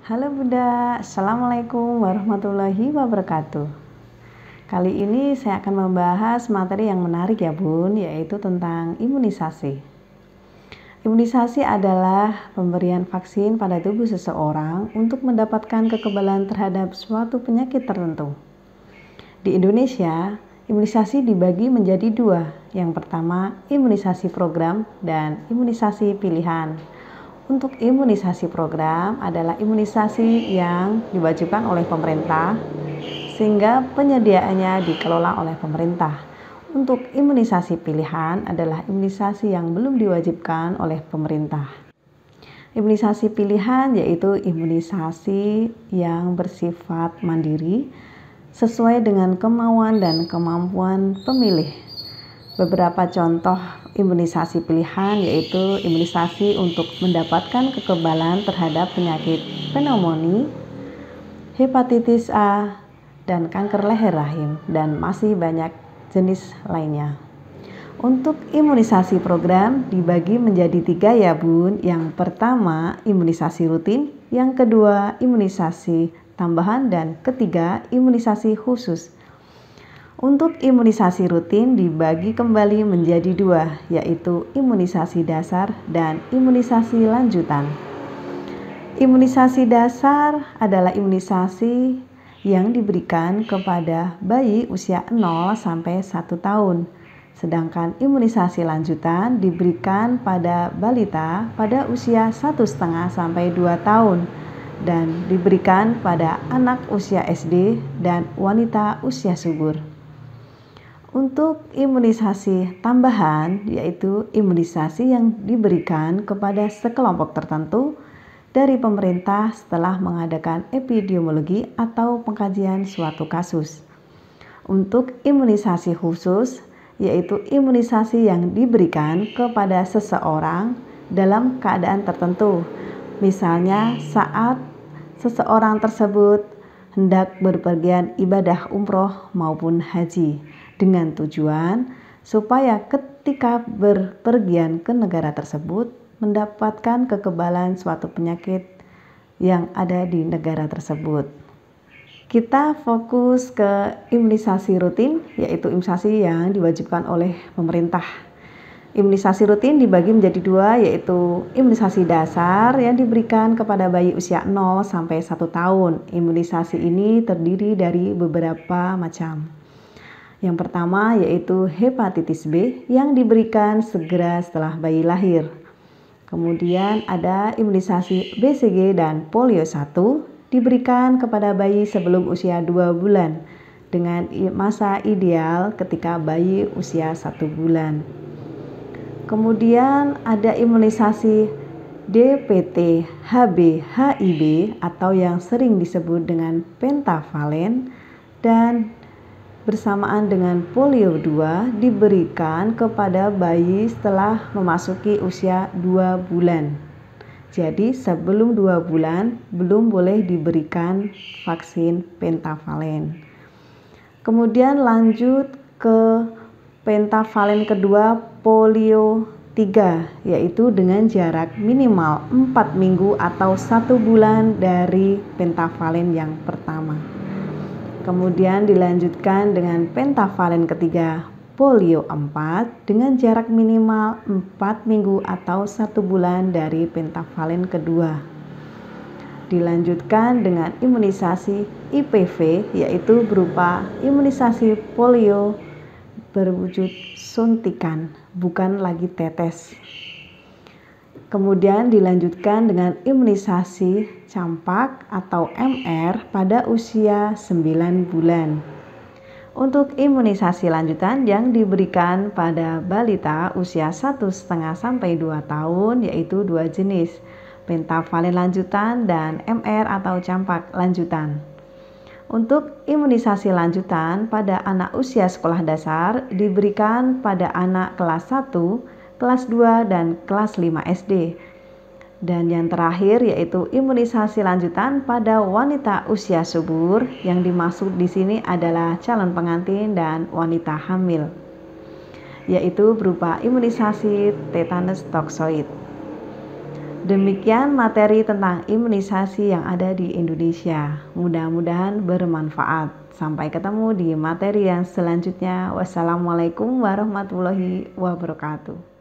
Halo Bunda, Assalamualaikum warahmatullahi wabarakatuh. Kali ini saya akan membahas materi yang menarik ya Bun, yaitu tentang imunisasi. Imunisasi adalah pemberian vaksin pada tubuh seseorang untuk mendapatkan kekebalan terhadap suatu penyakit tertentu. Di Indonesia, imunisasi dibagi menjadi dua. Yang pertama, imunisasi program dan imunisasi pilihan. Untuk imunisasi program adalah imunisasi yang diwajibkan oleh pemerintah sehingga penyediaannya dikelola oleh pemerintah. Untuk imunisasi pilihan adalah imunisasi yang belum diwajibkan oleh pemerintah. Imunisasi pilihan yaitu imunisasi yang bersifat mandiri sesuai dengan kemauan dan kemampuan pemilih. Beberapa contoh imunisasi pilihan yaitu imunisasi untuk mendapatkan kekebalan terhadap penyakit pneumonia, hepatitis A, dan kanker leher rahim, dan masih banyak jenis lainnya. Untuk imunisasi program dibagi menjadi 3 ya Bun. Yang pertama imunisasi rutin, yang kedua imunisasi tambahan, dan ketiga imunisasi khusus. Untuk imunisasi rutin dibagi kembali menjadi 2, yaitu imunisasi dasar dan imunisasi lanjutan. Imunisasi dasar adalah imunisasi yang diberikan kepada bayi usia 0 sampai 1 tahun. Sedangkan imunisasi lanjutan diberikan pada balita pada usia 1,5 sampai 2 tahun dan diberikan pada anak usia SD dan wanita usia subur. Untuk imunisasi tambahan yaitu imunisasi yang diberikan kepada sekelompok tertentu dari pemerintah setelah mengadakan epidemiologi atau pengkajian suatu kasus. Untuk imunisasi khusus yaitu imunisasi yang diberikan kepada seseorang dalam keadaan tertentu. Misalnya saat seseorang tersebut hendak berpergian ibadah umroh maupun haji, dengan tujuan supaya ketika berpergian ke negara tersebut mendapatkan kekebalan suatu penyakit yang ada di negara tersebut. Kita fokus ke imunisasi rutin, yaitu imunisasi yang diwajibkan oleh pemerintah. Imunisasi rutin dibagi menjadi 2, yaitu imunisasi dasar yang diberikan kepada bayi usia 0 sampai 1 tahun. Imunisasi ini terdiri dari beberapa macam. Yang pertama yaitu hepatitis B yang diberikan segera setelah bayi lahir. Kemudian ada imunisasi BCG dan polio 1 diberikan kepada bayi sebelum usia 2 bulan dengan masa ideal ketika bayi usia 1 bulan. Kemudian ada imunisasi DPT HB HIB atau yang sering disebut dengan pentavalen, dan bersamaan dengan polio 2 diberikan kepada bayi setelah memasuki usia 2 bulan. Jadi sebelum 2 bulan belum boleh diberikan vaksin pentavalen. Kemudian lanjut ke pentavalen kedua, polio 3, yaitu dengan jarak minimal 4 minggu atau 1 bulan dari pentavalen yang pertama. Kemudian dilanjutkan dengan pentavalen ketiga, polio 4 dengan jarak minimal 4 minggu atau 1 bulan dari pentavalen kedua. Dilanjutkan dengan imunisasi IPV, yaitu berupa imunisasi polio berwujud suntikan, bukan lagi tetes. Kemudian dilanjutkan dengan imunisasi campak atau MR pada usia 9 bulan. Untuk imunisasi lanjutan yang diberikan pada balita usia 1,5 sampai 2 tahun yaitu 2 jenis, pentavalen lanjutan dan MR atau campak lanjutan. Untuk imunisasi lanjutan pada anak usia sekolah dasar diberikan pada anak kelas 1, kelas 2, dan kelas 5 SD. Dan yang terakhir yaitu imunisasi lanjutan pada wanita usia subur, yang dimaksud di sini adalah calon pengantin dan wanita hamil, yaitu berupa imunisasi tetanus toksoid. Demikian materi tentang imunisasi yang ada di Indonesia. Mudah-mudahan bermanfaat. Sampai ketemu di materi yang selanjutnya. Wassalamualaikum warahmatullahi wabarakatuh.